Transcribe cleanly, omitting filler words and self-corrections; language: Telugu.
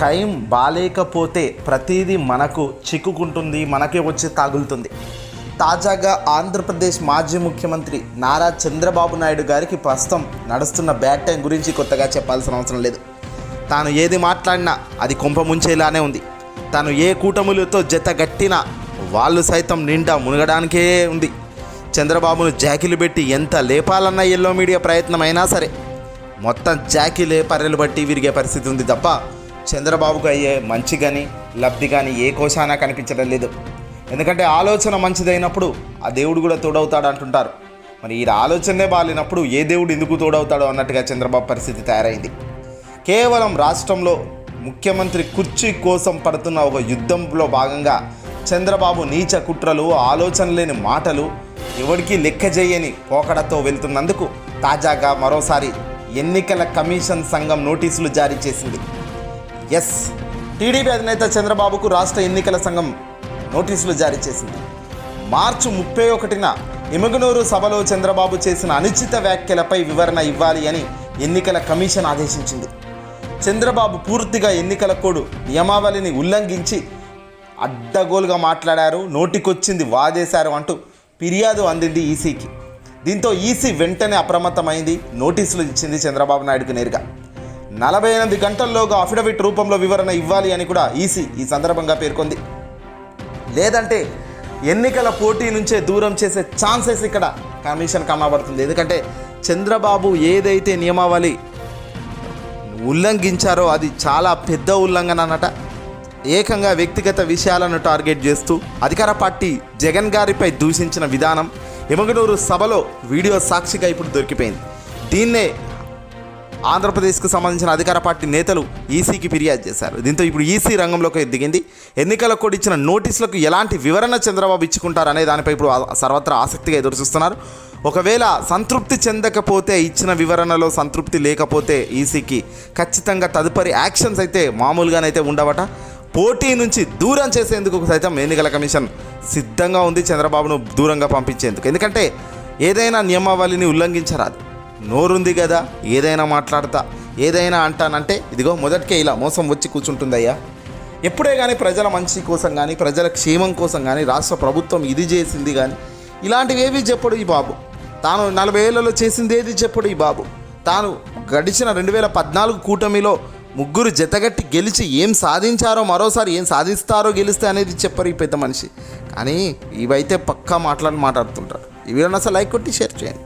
టైం బాలేకపోతే ప్రతిదీ మనకు చిక్కుకుంటుంది, మనకే వచ్చి తగులుతుంది. తాజాగా ఆంధ్రప్రదేశ్ మాజీ ముఖ్యమంత్రి నారా చంద్రబాబు నాయుడు గారికి ప్రస్తుతం నడుస్తున్న బ్యాడ్ టైం గురించి కొత్తగా చెప్పాల్సిన అవసరం లేదు. తాను ఏది మాట్లాడినా అది కొంప ముంచేలానే ఉంది. తాను ఏ కూటములతో జత గట్టినా వాళ్ళు సైతం నిండా మునగడానికే ఉంది. చంద్రబాబును జాకిలు పెట్టి ఎంత లేపాలన్న ఎల్లో మీడియా ప్రయత్నమైనా సరే మొత్తం జాకిలే పర్రెలు బట్టి విరిగే పరిస్థితి ఉంది తప్ప చంద్రబాబుకు అయ్యే మంచి కానీ లబ్ధి కానీ ఏ కోశానా కనిపించడం లేదు. ఎందుకంటే ఆలోచన మంచిదైనప్పుడు ఆ దేవుడు కూడా తోడవుతాడు అంటుంటారు. మరి ఈ ఆలోచనే బాలినప్పుడు ఏ దేవుడు ఎందుకు తోడవుతాడో అన్నట్టుగా చంద్రబాబు పరిస్థితి తయారైంది. కేవలం రాష్ట్రంలో ముఖ్యమంత్రి కుర్చీ కోసం పడుతున్న ఒక యుద్ధంలో భాగంగా చంద్రబాబు నీచ కుట్రలు, ఆలోచన లేని మాటలు, ఎవరికీ లెక్క చేయని పోకడతో వెళ్తున్నందుకు తాజాగా మరోసారి ఎన్నికల కమిషన్ సంఘం నోటీసులు జారీ చేసింది. టీడీపీ అధినేత చంద్రబాబుకు రాష్ట్ర ఎన్నికల సంఘం నోటీసులు జారీ చేసింది. మార్చి 31న ఎమ్మిగనూరు సభలో చంద్రబాబు చేసిన అనుచిత వ్యాఖ్యలపై వివరణ ఇవ్వాలి అని ఎన్నికల కమిషన్ ఆదేశించింది. చంద్రబాబు పూర్తిగా ఎన్నికల కోడ్ నియమావళిని ఉల్లంఘించి అడ్డగోలుగా మాట్లాడారు, నోటికొచ్చింది వాదేశారు అంటూ ఫిర్యాదు అందింది ఈసీకి. దీంతో ఈసీ వెంటనే అప్రమత్తమైంది, నోటీసులు ఇచ్చింది చంద్రబాబు నాయుడుకు నేరుగా. 48 గంటల్లోగా అఫిడవిట్ రూపంలో వివరణ ఇవ్వాలి అని కూడా ఈసీ ఈ సందర్భంగా పేర్కొంది. లేదంటే ఎన్నికల పోటీ నుంచే దూరం చేసే ఛాన్సెస్ ఇక్కడ కమిషన్ కనబడుతుంది. ఎందుకంటే చంద్రబాబు ఏదైతే నియమావళి ఉల్లంఘించారో అది చాలా పెద్ద ఉల్లంఘన అన్నట. ఏకంగా వ్యక్తిగత విషయాలను టార్గెట్ చేస్తూ అధికార పార్టీ జగన్ గారిపై దూషించిన విధానం ఎమ్మిగనూరు సభలో వీడియో సాక్షిగా ఇప్పుడు దొరికిపోయింది. దీన్నే ఆంధ్రప్రదేశ్కు సంబంధించిన అధికార పార్టీ నేతలు ఈసీకి ఫిర్యాదు చేశారు. దీంతో ఇప్పుడు ఈసీ రంగంలోకి దిగింది. ఎన్నికల కోడ్ ఇచ్చిన నోటీసులకు ఎలాంటి వివరణ చంద్రబాబు ఇచ్చుకుంటారు అనే దానిపై ఇప్పుడు సర్వత్రా ఆసక్తిగా ఎదురుచూస్తున్నారు. ఒకవేళ సంతృప్తి చెందకపోతే, ఇచ్చిన వివరణలో సంతృప్తి లేకపోతే ఈసీకి ఖచ్చితంగా తదుపరి యాక్షన్స్ అయితే మామూలుగానైతే ఉండవట. పోటీ నుంచి దూరం చేసేందుకు సైతం ఎన్నికల కమిషన్ సిద్ధంగా ఉంది, చంద్రబాబును దూరంగా పంపించేందుకు. ఎందుకంటే ఏదైనా నియమావళిని ఉల్లంఘించరాదు. నోరుంది కదా, ఏదైనా మాట్లాడతా, ఏదైనా అంటానంటే ఇదిగో మొదటికే ఇలా మోసం వచ్చి కూర్చుంటుందయ్యా. ఎప్పుడే కానీ ప్రజల మంచి కోసం కానీ, ప్రజల క్షేమం కోసం కానీ, రాష్ట్ర ప్రభుత్వం ఇది చేసింది కానీ ఇలాంటివి ఏవి చెప్పడు ఈ బాబు. తాను 40 ఏళ్లలో చేసింది ఏది చెప్పడు ఈ బాబు. తాను గడిచిన 2014 కూటమిలో ముగ్గురు జతగట్టి గెలిచి ఏం సాధించారో, మరోసారి ఏం సాధిస్తారో గెలిస్తే అనేది చెప్పరు ఈ పెద్ద మనిషి. కానీ ఇవైతే పక్కా మాట్లాడుతుంటారు. ఈ వీడియోని అసలు లైక్ కొట్టి షేర్ చేయండి.